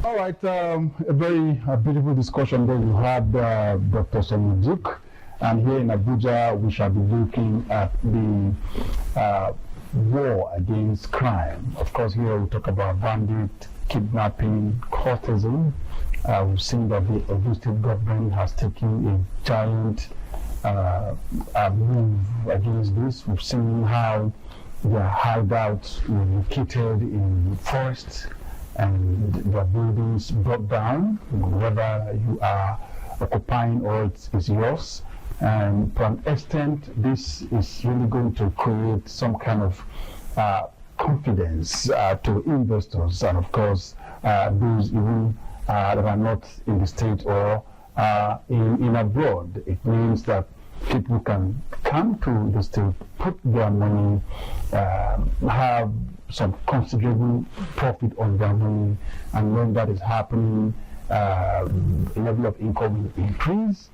All right, a very beautiful discussion that you had, Dr. Somuduk. And here in Abuja, we shall be looking at the war against crime. Of course, here we talk about bandit, kidnapping, courtesan. We've seen that the Edo State government has taken a giant move against this. We've seen how their hideouts were located in forests and their buildings brought down, whether you are occupying or it's yours. And to an extent, this is really going to create some kind of confidence to investors and, of course, those even that are not in the state or in abroad. It means that people can come to the state, put their money, have some considerable profit on their money, and when that is happening, level of income will increase,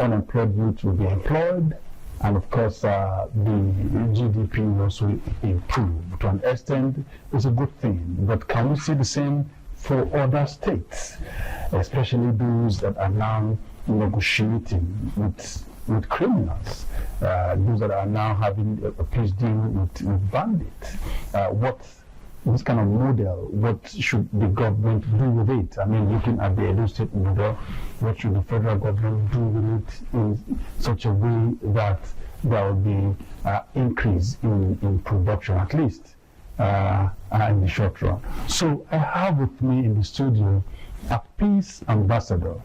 unemployed youth will be employed, and of course the GDP will also improve. To an extent, it's a good thing, but can we see the same for other states, especially those that are now negotiating with criminals, those that are now having a peace deal with bandits? This kind of model, what should the government do with it? I mean, looking at the Edo State model, what should the federal government do with it in such a way that there will be increase in production, at least in the short run? So I have with me in the studio a peace ambassador,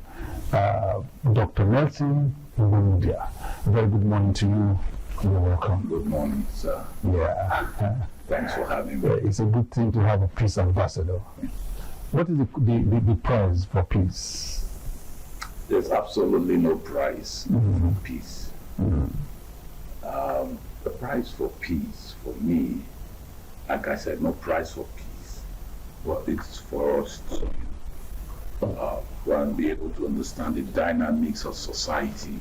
Dr. Nelson Ngudia. Very good morning to you. You're welcome. Good morning, sir. Yeah. Thanks for having me. It's a good thing to have a peace ambassador. What is the price for peace? There's absolutely no price for peace. The price for peace, for me, like I said, no price for peace. But it's for us to be able to understand the dynamics of society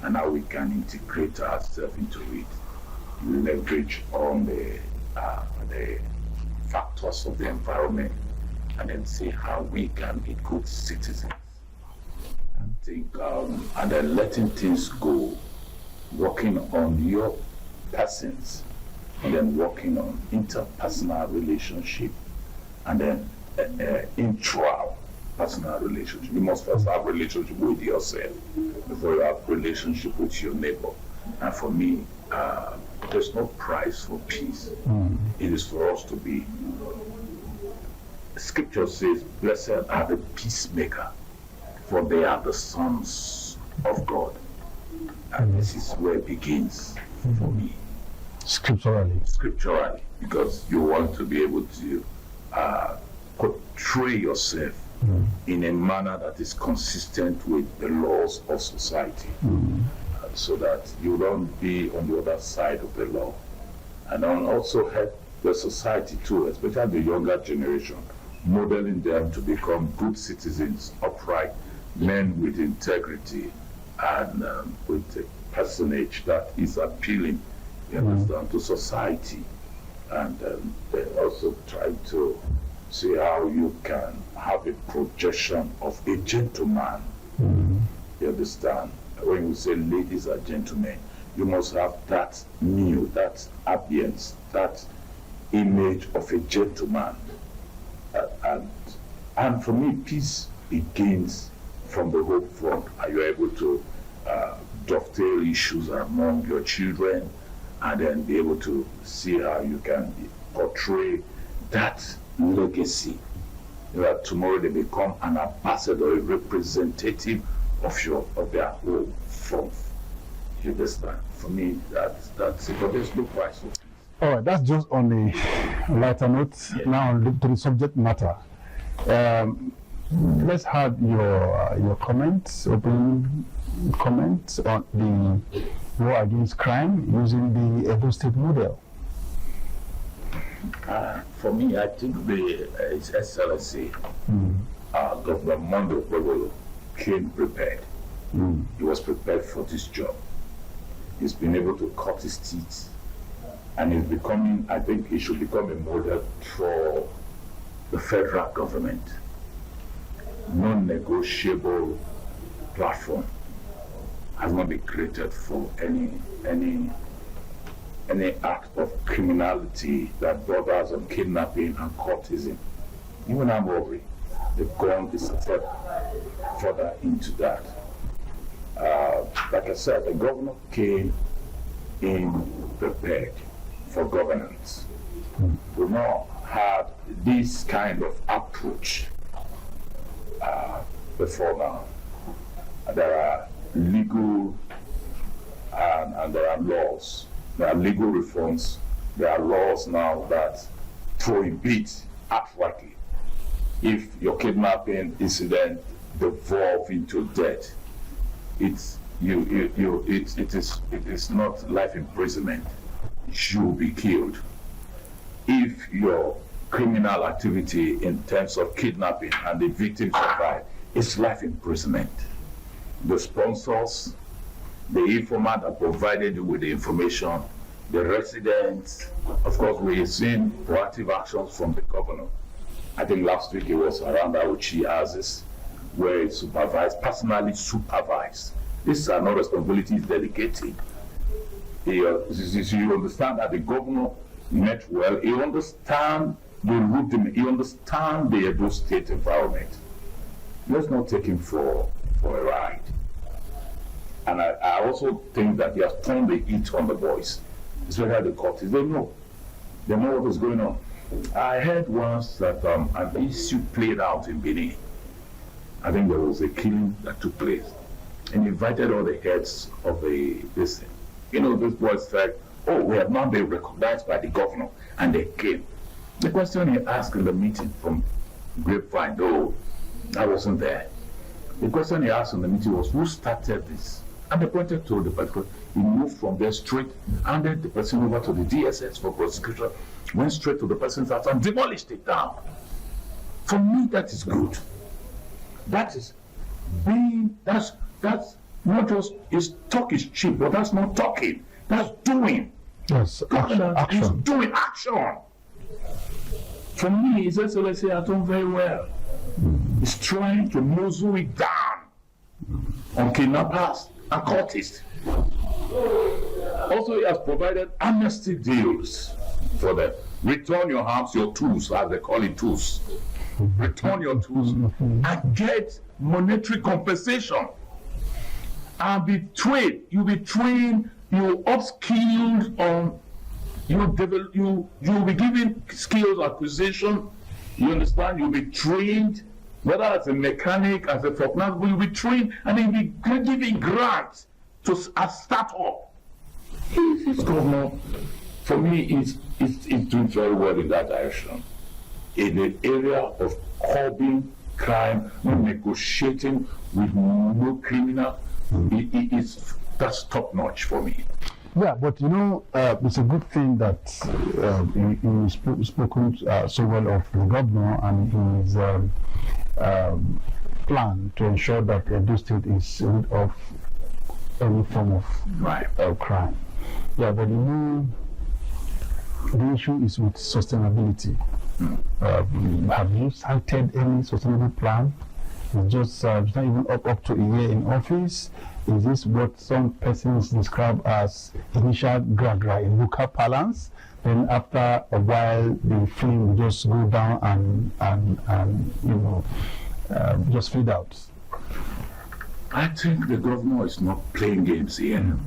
and how we can integrate ourselves into it, leverage on the factors of the environment, and then see how we can be good citizens. And think, and then letting things go, working on your persons, and then working on interpersonal relationship, and then intra-personal relationship. You must first have relationship with yourself before you have relationship with your neighbor. And for me, there's no price for peace. It is for us to be. Scripture says, "Blessed are the peacemaker, for they are the sons of God." And this is where it begins for me. Scripturally, because you want to be able to portray yourself in a manner that is consistent with the laws of society. So that you don't be on the other side of the law, and then also help the society too, especially the younger generation, modeling them to become good citizens, upright men with integrity, and with a personage that is appealing, you understand, to society. And they also try to see how you can have a projection of a gentleman. You understand? When we say ladies and gentlemen, you must have that ambience, that image of a gentleman. And for me, peace begins from the home front. Are you able to dovetail issues among your children, and then be able to see how you can portray that legacy, that tomorrow they become an ambassador, a representative of their home front. You understand? For me, that's it. But there's no price for peace. All right, that's just on a lighter note. Yeah. Now to the subject matter. Let's have your comments, opening comments on the war against crime using the Edo State model. For me, I think His Excellency, Governor Mondo Gbagolo, came prepared. He was prepared for this job. He's been able to cut his teeth, and he's becoming, I think he should become a model for the federal government. non-negotiable platform has not been created for any act of criminality that borders on kidnapping and courtesan, even armed robbery. They've gone a step further into that. Like I said, the governor came in prepared for governance. We've not had this kind of approach before now. There are legal and there are laws. There are legal reforms. There are laws now that prohibit outrightly if your kidnapping incident devolves into death. It is not life imprisonment. You will be killed. If your criminal activity in terms of kidnapping and the victim survive, it's life imprisonment. The sponsors, the informant that provided you with the information, the residents. Of course, we've seen proactive actions from the governor. I think last week it was around Auchi houses where he personally supervised. These are not responsibilities delegated. You understand that the governor met well. He understands the route, he understands the Edo State environment. Let's not take him for a ride. And I also think that he has turned the heat on the boys, especially the courts. They know what is going on. I heard once that an issue played out in Benin. I think there was a killing that took place, and invited all the heads of this thing. Those boys said, "Oh, we have not been recognized by the governor," and they came. The question he asked in the meeting from Grapevine, though I wasn't there. The question he asked in the meeting was, "Who started this?" And they pointed to the particular. He moved from there straight, handed the person over to the DSS for prosecution, went straight to the person's house and demolished it down. For me, that is good. That is that's not just, talk is cheap, but that's not talking. That's doing. Yes, action. Is doing action. For me, His Excellency has done very well. He's trying to muzzle it down on kidnappers and cultists. Also, he has provided amnesty deals for them. Return your arms, your tools, as they call it, tools. Return your tools and get monetary compensation. And be trained. You'll be trained. You upskilled on. You'll be given skills acquisition. You understand? You'll be trained. Whether as a mechanic, as a forklift, will be trained, and then be giving grants to a startup. This governor, for me, is doing very well in that direction. In the area of curbing crime, negotiating with no criminal, that's top notch for me. Yeah, but it's a good thing that you spoken so well of the governor and his plan to ensure that Edo State is rid of any form of crime. Yeah, but the issue is with sustainability. Have you cited any sustainable plan? It's just not even up to a year in office. Is this what some persons describe as initial gra in local parlance? Then after a while, the flame will just go down and just fade out. I think the governor is not playing games here.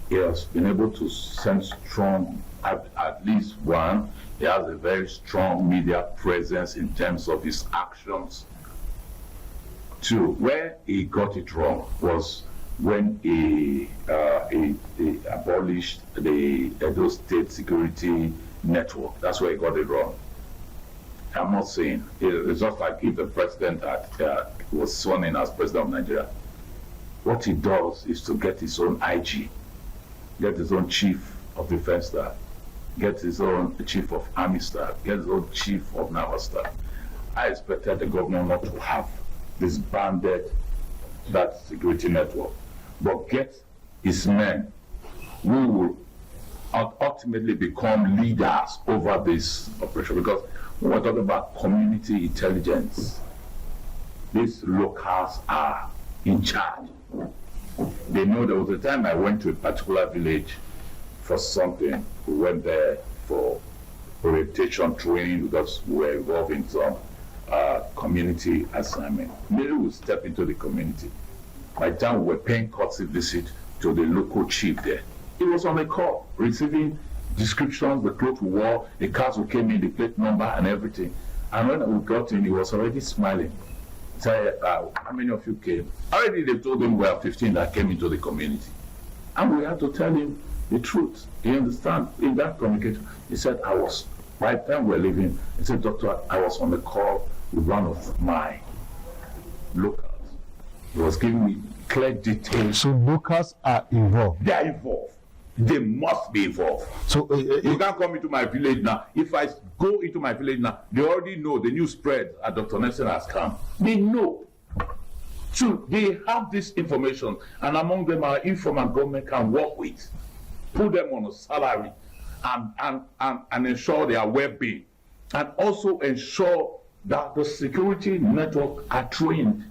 He has been able to send strong, at least one. He has a very strong media presence in terms of his actions. Two, where he got it wrong was when he abolished the Edo State Security Network. That's where he got it wrong. I'm not saying it's just like if the president was sworn in as president of Nigeria. What he does is to get his own IG, get his own chief of defense staff, get his own chief of army staff, get his own chief of naval staff. I expected the governor not to have disbanded that security network, but get his men who will ultimately become leaders over this operation. Because When we're talking about community intelligence, these locals are in charge. They know there was a time I went to a particular village for something. We went there for orientation training because we were involved in some community assignment. Maybe we step into the community. By the time we were paying courtesy visit to the local chief there, he was on the call, receiving descriptions, the clothes we wore, the cars who came in, the plate number and everything. And when we got in, he was already smiling. He said, how many of you came? Already they told him we are 15 that came into the community. And we had to tell him the truth. You understand? In that communication, he said, by the time we were leaving, he said, Doctor, I was on the call with one of my locals. He was giving me clear details. So locals are involved? They are involved. They must be involved. So you can't come into my village now. If I go into my village now, they already know the news spread that Dr. Nelson has come. They know. So they have this information, and among them our informal government can work with, put them on a salary, and ensure their well-being, and also ensure that the security network are trained.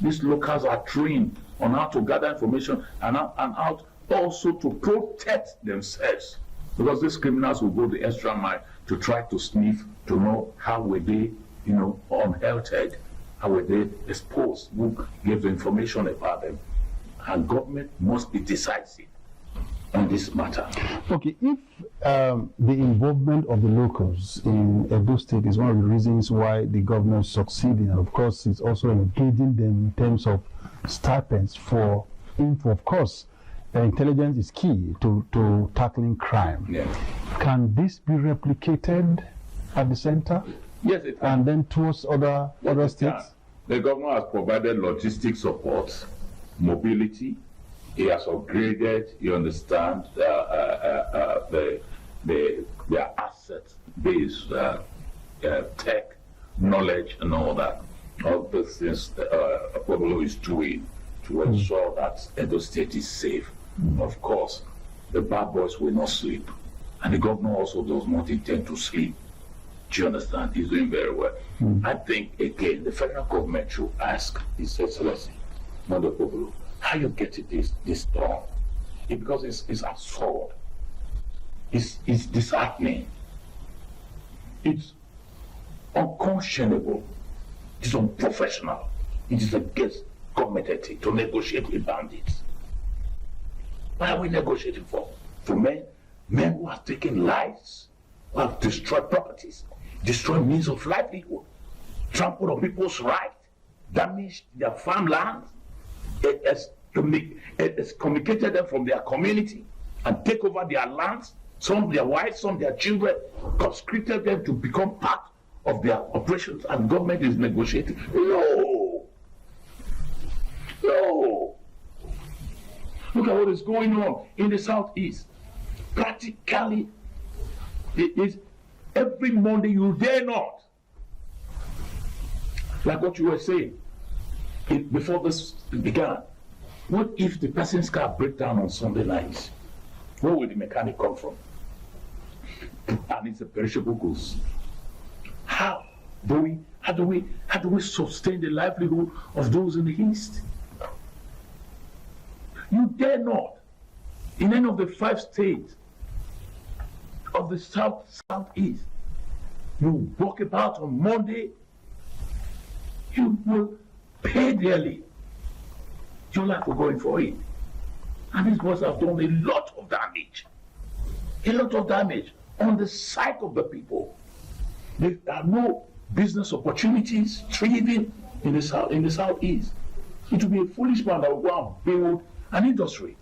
These locals are trained on how to gather information and how also to protect themselves, because these criminals will go the extra mile to try to sniff, to know how were they, unhealthy, how were they exposed, who gave the information about them. And government must be decisive on this matter. Okay, if the involvement of the locals in Edo State is one of the reasons why the government is succeeding, and of course it's also engaging them in terms of stipends for info, of course, intelligence is key to tackling crime. Yeah. Can this be replicated at the center? Yes, it can. And then towards other states? The governor has provided logistic support, mobility. He has upgraded, you understand, their asset-based tech, knowledge, and all that. All these things OKPEHOLO is doing to ensure that Edo State is safe. Of course, the bad boys will not sleep, and the governor also does not intend to sleep. Do you understand? He's doing very well. I think, again, the federal government should ask His Excellency, Mother OKPEHOLO, how you get this done? Because it's absurd. It's disheartening. It's unconscionable. It's unprofessional. It is against government ethics to negotiate with bandits. What are we negotiating for? For men who have taken lives, who have destroyed properties, destroyed means of livelihood, trampled on people's rights, damaged their farmlands, excommunicated them from their community, and take over their lands, some their wives, some their children, conscripted them to become part of their operations, and government is negotiating. No. Look at what is going on in the southeast. Practically, it is every Monday you dare not. Like what you were saying before this began. What if the person's car breaks down on Sunday night? Where will the mechanic come from? And it's a perishable goods. How do we sustain the livelihood of those in the east? You dare not, in any of the 5 states of the southeast, you walk about on Monday, you will pay dearly. Your life for going for it. And these boys have done a lot of damage on the psyche of the people. There are no business opportunities thriving in the southeast. It will be a foolish man that will go and build an industry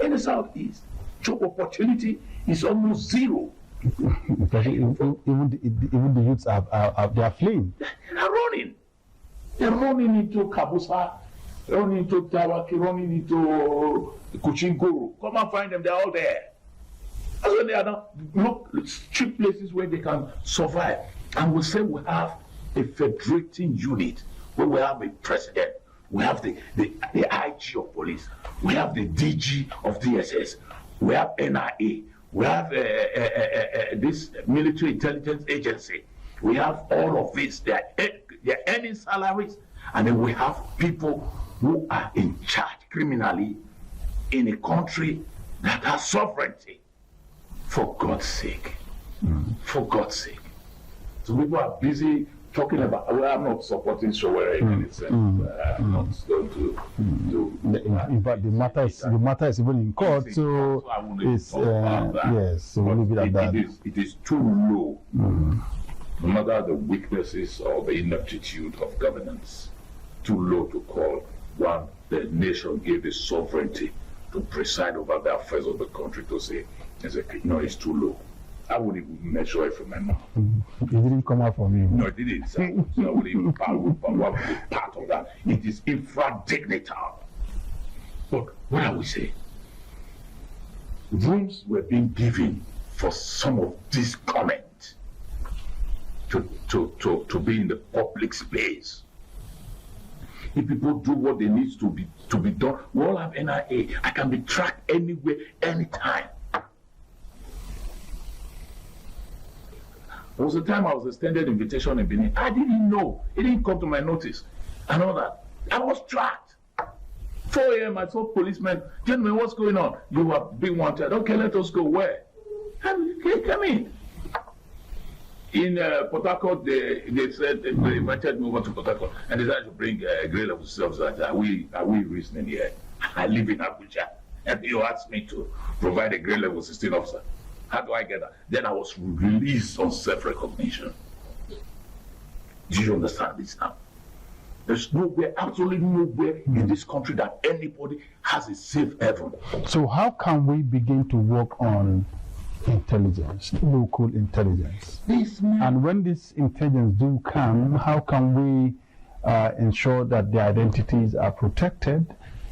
in the southeast. Job opportunity is almost zero. Even the youths are fleeing. They're running into Kabusa, running into Tawaki, running into Kuchinguru. Come and find them, they're all there. That's when they are now. Look, cheap places where they can survive. And we say we have a federating unit where we have a president, we have the IG of police, we have the DG of DSS, we have NIA, we have this military intelligence agency, We have all of this. They're earning salaries, and then we have people who are in charge criminally in a country that has sovereignty. For God's sake. For God's sake. So people are busy talking about, well, I'm not supporting Showere in any sense. I'm not going to in fact, the matter is even in court, so it's yes, so we'll leave it at that. It is too low, no matter the weaknesses or the ineptitude of governance, too low to call one the nation gave the sovereignty to preside over the affairs of the country to say, no, it's too low. I wouldn't even measure it from my mouth. It didn't come out from you. No, it didn't. So I wouldn't even be part of that. It is infra-dignital. But what are we saying? Rooms were being given for some of this comment to be in the public space. If people do what they need to be done, we all have NIA. I can be tracked anywhere, anytime. There was a time I was extended invitation in Benin. I didn't know. It didn't come to my notice. And all that. I was tracked. 4 a.m. I saw policemen. Gentlemen, what's going on? You are being wanted. Okay, let us go. Where? Okay, come in. In Port Harcourt, they said they invited me over to Port Harcourt, and they said I should bring a grade level officer. Are we reasoning here? I live in Abuja, and you asked me to provide a grade level 16 officer. How do I get that? Then I was released on self-recognition. Do you understand this now? There's nowhere, absolutely nowhere in this country that anybody has a safe haven. So how can we begin to work on intelligence, local intelligence? And when this intelligence do come, how can we ensure that the identities are protected,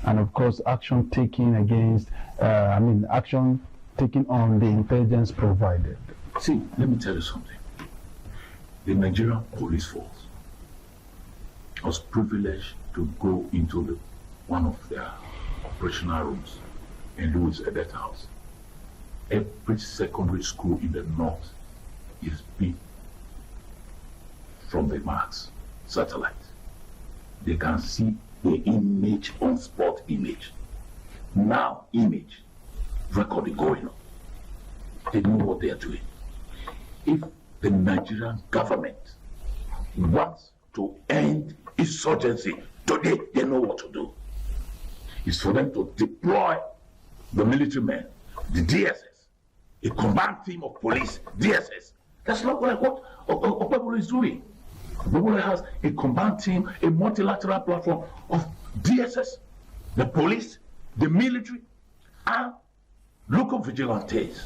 and of course action taken against, action taken on the intelligence provided? See, let me tell you something. The Nigerian police force was privileged to go into one of their operational rooms in Louis Edet House. Every secondary school in the north is being from the Mars satellite. They can see the image on spot image. Now image recording going on. They know what they are doing. If the Nigerian government wants to end insurgency today, they know what to do. It's for them to deploy the military men, the DSS, a combined team of police, DSS. That's not what OKPEHOLO is doing. OKPEHOLO has a combined team, a multilateral platform of DSS, the police, the military, and local vigilantes.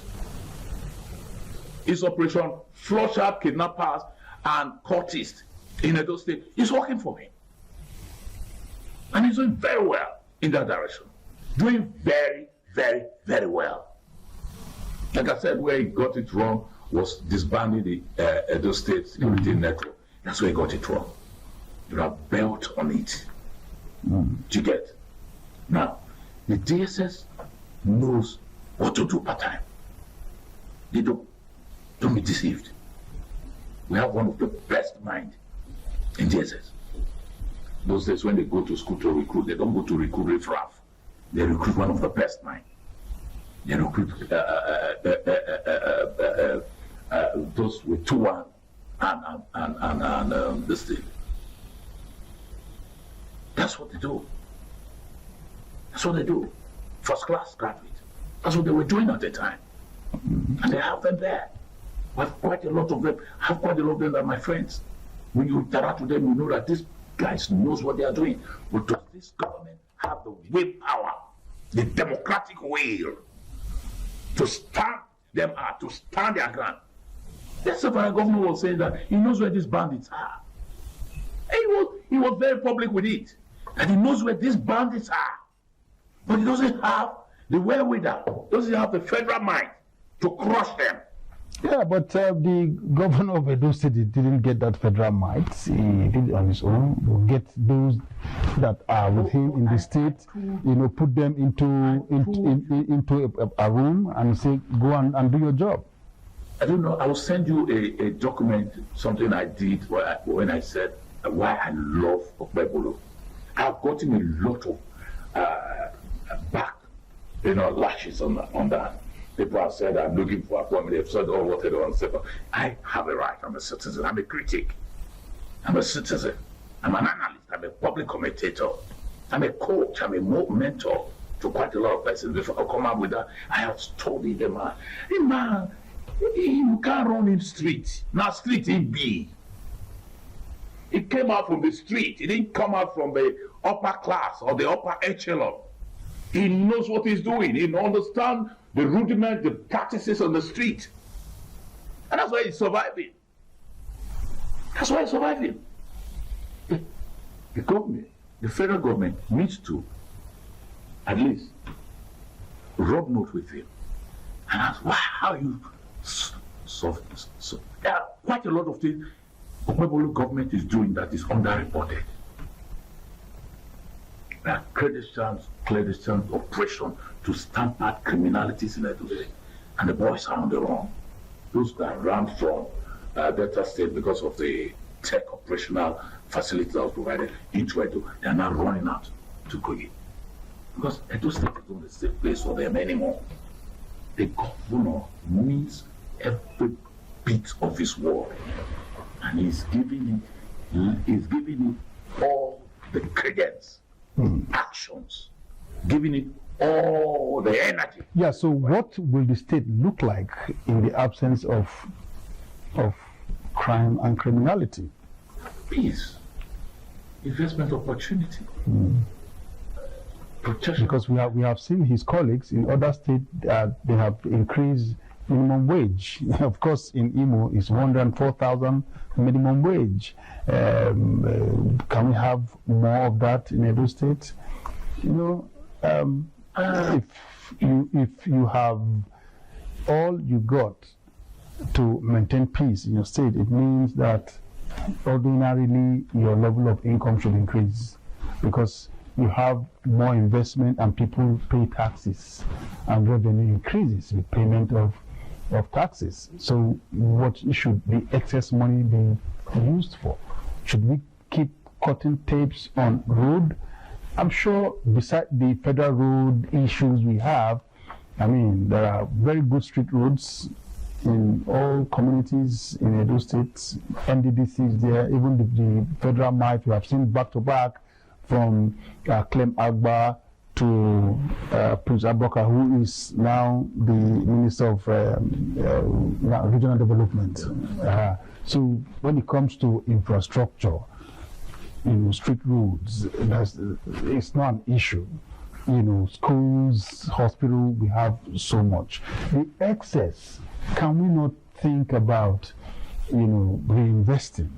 His operation flush out kidnappers and cultists in Edo State is working for him. And he's doing very well in that direction. Doing very, very, very well. Like I said, where he got it wrong was disbanding the Edo State Security Network. That's where he got it wrong. You have built on it. Do you get? Now, the DSS knows what to do part time. They don't be deceived. We have one of the best minds in DSS. Those days when they go to school to recruit, they don't go to recruit riffraff. They recruit one of the best minds. They recruit those with 2-1 and this thing. That's what they do. That's what they do. First class graduate. That's what they were doing at the time. And they have them there. We have quite a lot of them. I have quite a lot of them that are my friends. When you interact with them, you know that these guys knows what they are doing. But does this government have the willpower, the democratic will to stand them out, to stand their ground? The Federal government was saying that he knows where these bandits are. And he was very public with it. And he knows where these bandits are. But he doesn't have the wherewithal, doesn't have the federal mind to crush them. Yeah, but the governor of Edo State didn't get that federal might. He did it on his own. He'll get those that are with him in the state, put them into a room and say, go and do your job. I don't know. I will send you a document, something I did when I said why I love OKPEHOLO. I've gotten a lot of back, lashes on that. People have said I'm looking for appointment. They've said, oh, what they don't say. But I have a right. I'm a citizen. I'm a critic. I'm a citizen. I'm an analyst. I'm a public commentator. I'm a coach. I'm a mentor to quite a lot of persons. Before I come up with that, I have studied the man. Hey, man, you can't run in street. Now street it be. It came out from the street. It didn't come out from the upper class or the upper echelon. He knows what he's doing. He understands the rudiment, the practices on the street. And that's why he's surviving. That's why he's surviving. The government, the federal government needs to at least rub nose with him and ask, wow, how you there are quite a lot of things OKPEHOLO government is doing that is underreported. There are clandestine operation to stamp out criminalities in Edo State, and the boys are on the run. Those that ran from Delta State because of the tech operational facilities that was provided into Edo, they are now running out to Kogi. Because Edo State is not the safe place for them anymore. The governor needs every bit of his word, and he's giving it all the credence, actions, giving it all the energy. Yeah, so what will the state look like in the absence of crime and criminality? Peace, investment opportunity, protection. Because we have seen his colleagues in other states they have increased minimum wage. Of course, in Imo, it's 104,000 minimum wage. Can we have more of that in Edo State? If you have all you got to maintain peace in your state, it means that ordinarily your level of income should increase, because you have more investment and people pay taxes and revenue increases with payment of taxes. So what should the excess money be used for? Should we keep cutting tapes on road? I'm sure beside the federal road issues we have, there are very good street roads in all communities in Edo State. NDDC is there, even the federal might we have seen back to back from Clem Agba to Prince Aboka, who is now the Minister of Regional Development. So when it comes to infrastructure, street roads, it's not an issue. Schools, hospital, we have so much. The excess, can we not think about, reinvesting,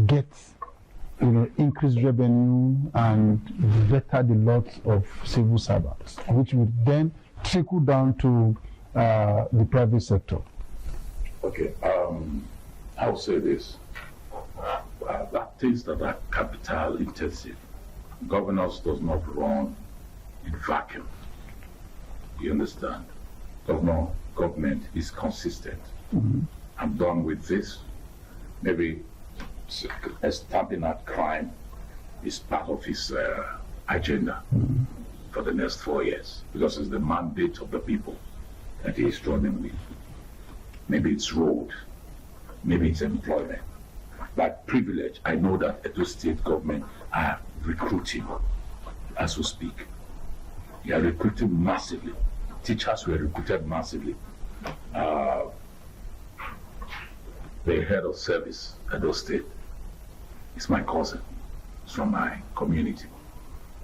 get increase revenue and better the lot of civil servants, which would then trickle down to the private sector? Okay, I will say this. Things that are capital intensive, governance does not run in vacuum. You understand? Government is consistent. I'm done with this. Maybe stamping out crime is part of his agenda for the next 4 years, because it's the mandate of the people that he is running with. Maybe it's road, maybe it's employment. By privilege, I know that Edo State government are recruiting as we speak. They are recruiting massively. Teachers were recruited massively. The head of service at Edo State is my cousin. It's from my community.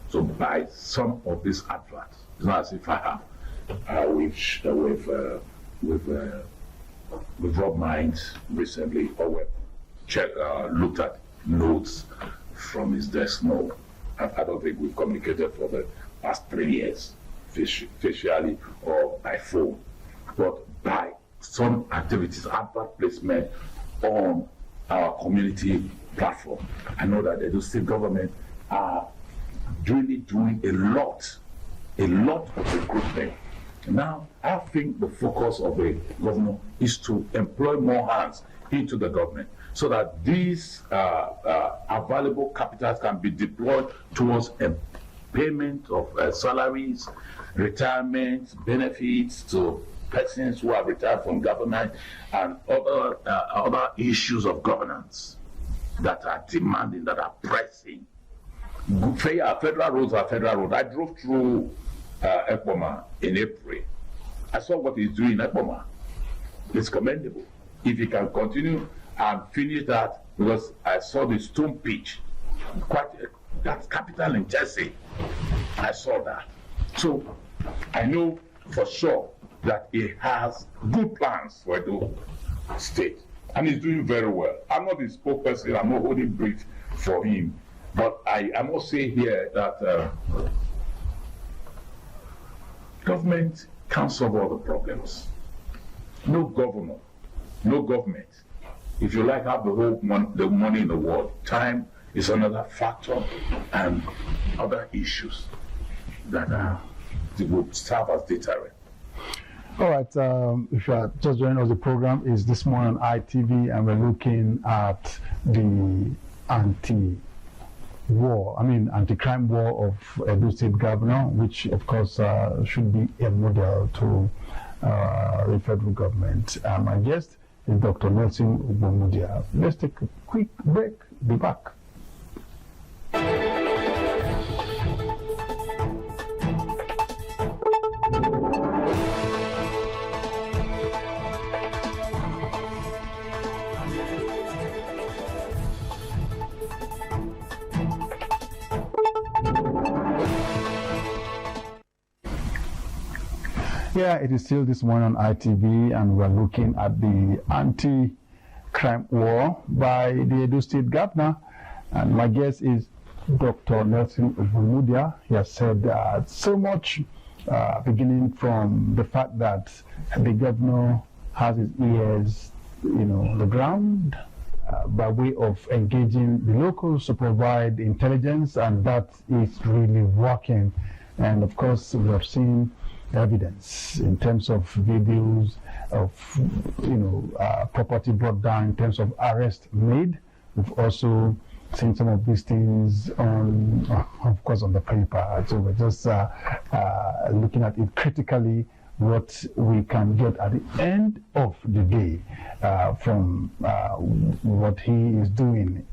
So by some of these adverts, it's not as if I have. We've rubbed minds recently, or we've looked at notes from his desk. No, I don't think we've communicated for the past 3 years, facially or by phone, but by some activities, advert placement on our community platform. I know that the Edo State government are really doing a lot of recruitment Now, I think the focus of a governor is to employ more hands into the government so that these available capitals can be deployed towards a payment of salaries, retirement, benefits to persons who have retired from government, and other issues of governance that are demanding, that are pressing. Federal roads are federal roads. I drove through Ekpoma in April. I saw what he's doing in Ekpoma. It's commendable. If he can continue and finish that, because I saw the stone pitch, that's capital intensive. I saw that. So I know for sure that he has good plans for Edo State, and he's doing very well. I'm not the spokesperson, I'm not holding brief for him, but I must say here that government can't solve all the problems. No governor, no government, if you like, have the money in the world. Time is another factor, and other issues that would serve as deterrent. All right, if you are just joining us, the program is this morning on ITV, and we're looking at the anti-crime war of Edo State Governor, which of course should be a model to the federal government. My guest is Dr. Nelson Ubumudia. Let's take a quick break. Be back. Yeah, it is still this morning on ITV, and we're looking at the anti-crime war by the Edo State Governor. And my guest is Dr. Nelson Ubumudia. He has said so much, beginning from the fact that the governor has his ears, on the ground, by way of engaging the locals to provide intelligence, and that is really working. And of course, we have seen evidence in terms of videos of property brought down, in terms of arrest made. We've also seen some of these things on the paper. So we're just looking at it critically, what we can get at the end of the day from what he is doing.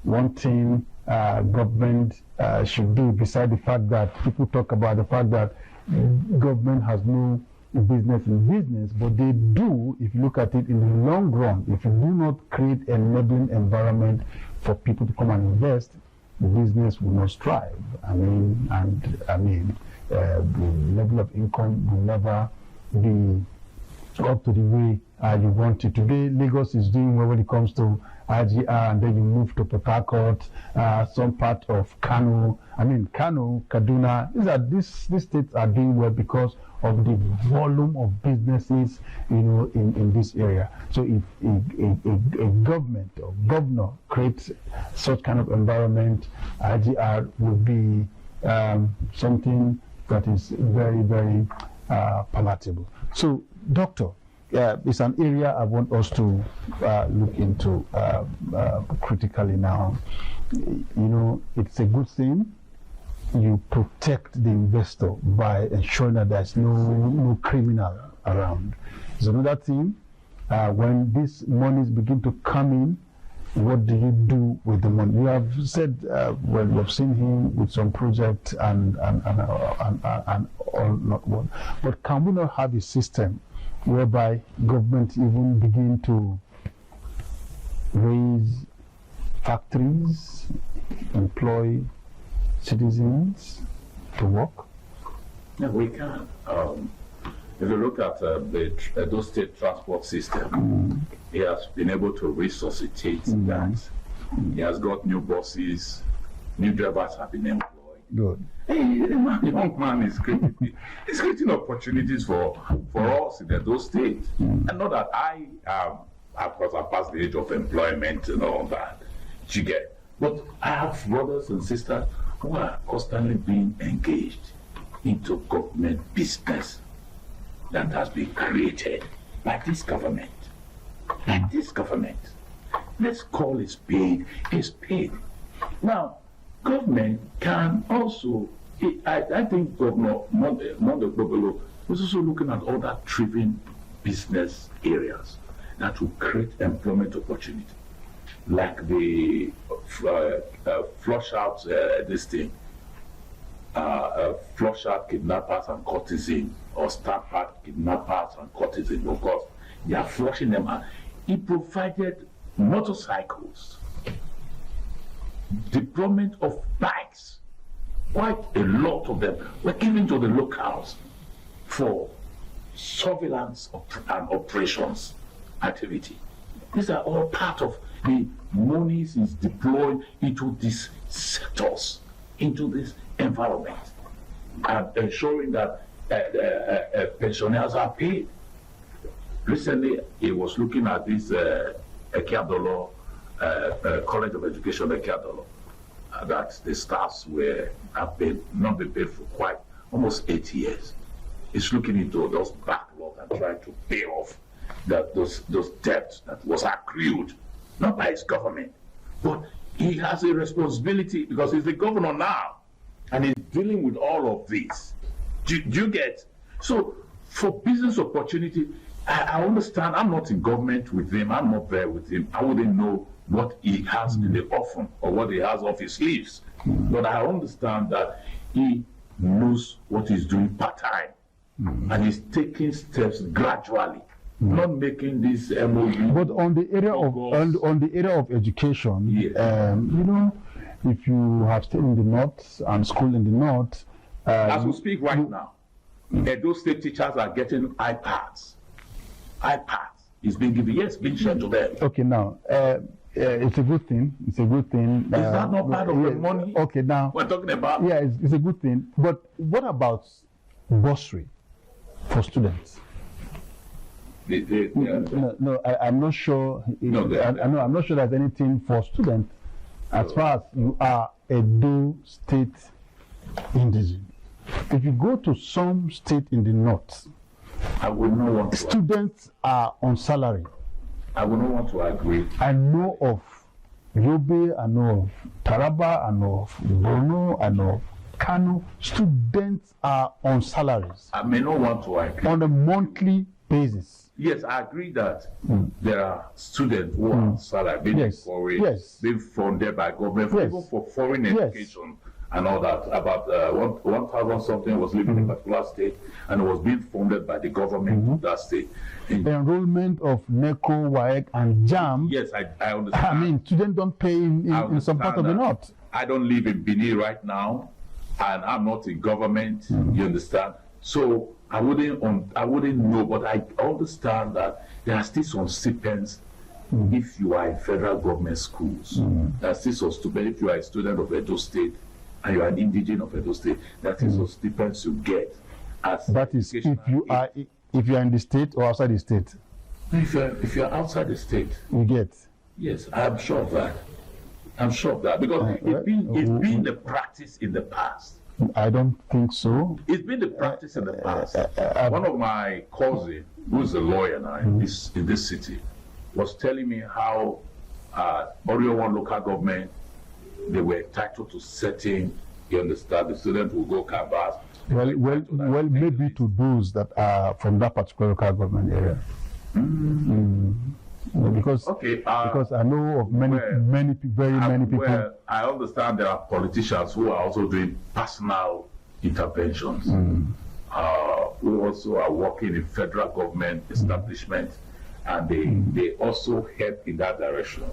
One thing government should do, beside the fact that people talk about the fact that government has no business in business, but they do, if you look at it in the long run. If you do not create an enabling environment for people to come and invest, the business will not strive. The level of income will never be up to the way you want it. Today, Lagos is doing well when it comes to IGR, and then you move to Port Harcourt, some part of Kano, Kaduna. These states are doing well because of the volume of businesses, in this area. So if a government or governor creates such kind of environment, IGR would be something that is very, very palatable. So, Doctor, it's an area I want us to look into critically now. It's a good thing you protect the investor by ensuring that there's no criminal around. It's another thing, when these monies begin to come in, what do you do with the money? You have said, we have seen him with some projects and all not one. But can we not have a system whereby government even begin to raise factories, employ citizens to work? Yeah, we can. If you look at the Edo State transport system, he has been able to resuscitate that. He has got new buses, new drivers have been employed. Good. Hey, the young man is creating opportunities for us in Edo State. And not that I of course, I passed the age of employment and all that. You get. But I have brothers and sisters who are constantly being engaged into government business. that has been created by this government. Like this government. Let's call it paid. It's paid. Now, government can also, I think Governor Mondokpebholo was also looking at other thriving business areas that will create employment opportunity, like the flush out flush out kidnappers and courtesans, or start out kidnappers and courtesans, because they are flushing them out. He provided motorcycles, deployment of bikes, quite a lot of them were given to the locals for surveillance and operations activity. These are all part of the monies is deployed into these sectors, into this environment, and ensuring that pensioners are paid. Recently, he was looking at this Ekeadolo, College of Education Ekeadolo, that the staffs have not been paid for quite almost 8 years. He's looking into those backlogs and trying to pay off those debts that was accrued, not by his government, but he has a responsibility because he's the governor now, and he's dealing with all of this. Do you get? So for business opportunity, I understand. I'm not in government with him. I'm not there with him. I wouldn't know what he has in the offering or what he has off his sleeves. But I understand that he knows what he's doing part-time. And he's taking steps gradually, not making this MOU. But on the area on the area of education, yeah. You know, if you have stayed in the north and school in the north, as we speak right now, those state teachers are getting iPads. iPads is being given, yes, being shared to them. Okay, now it's a good thing. It's a good thing. Is that not part of the money? Okay, now we're talking about. Yeah, it's a good thing. But what about bursary for students? No, I'm not sure. I'm not sure there's anything for students as far as you are a Edo State indigenous. If you go to some state in the north, I would not want to. Students are on salary. I would not want to agree. I know of Yobe, I know of Taraba, I know of Borno, I know of Kano. Students are on salaries. I may not want to agree. On a monthly basis. Yes, I agree that there are students who are on salary, being foreign, being funded by government, even for foreign education. And all that, about 1,000 something was living in a particular state and was being funded by the government of that state. The enrollment of NECO, WAEC, and JAM. Yes, I understand. I mean, students don't pay in some part of the north. I don't live in Benin right now, and I'm not in government. You understand? So I wouldn't know, but I understand that there are still some stipends. If you are in federal government schools, there are still some stipends. If you are a student of Edo State, and you are an indigenous of Edo State, that is the stipends you get. That is if you are in the state or outside the state. If you are outside the state, you get. Yes, I'm sure of that. I'm sure of that because it's been the practice in the past. I don't think so. It's been the practice in the past. One of my cousins, who's a lawyer now in this city, was telling me how Orio One local government, they were entitled to certain, you understand, the students will go canvas. Well, maybe to those that are from that particular local government area. Because I know of many people. Well, I understand there are politicians who are also doing personal interventions. Who also are working in federal government establishment, and they also help in that direction.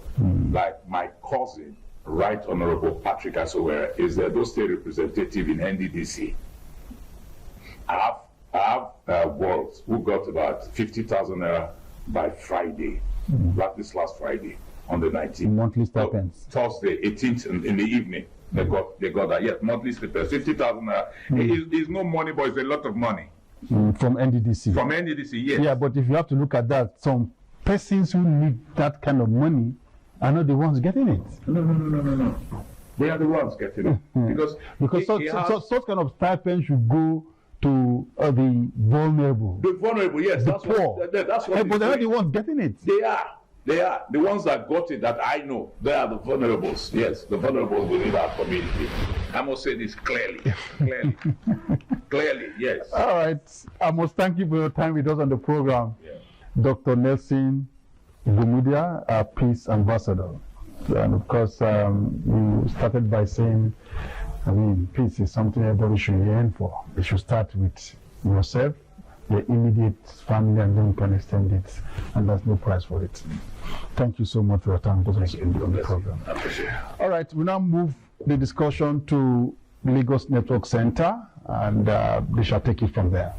Like my cousin, Right Honorable Patrick Asowere, is the Edo State representative in NDDC. I have workers who got about 50,000 naira by Friday, like this last Friday on the 19th. Monthly stipends. Thursday, 18th in the evening, they got that. Yes, monthly stipends, 50,000 naira. It's no money, but it's a lot of money. From NDDC. From NDDC, yes. Yeah, but if you have to look at that, some persons who need that kind of money are not the ones getting it. No. They are the ones getting it. Because such kind of stipend should go to the vulnerable. The vulnerable, yes. The That's poor. That's what But they're the ones getting it. They are. They are. The ones that got it that I know, they are the vulnerables. Yes, the vulnerables within our community. I must say this clearly. Clearly. Clearly, yes. All right. I must thank you for your time with us on the program. Yeah. Dr. Nelson Gumudia, our Peace Ambassador. And of course, you started by saying, peace is something everybody should yearn for. It should start with yourself, your immediate family, and then you can extend it. And there's no price for it. Thank you so much for your time on the program. I appreciate it. All right, we now move the discussion to Lagos Network Center, and they shall take it from there.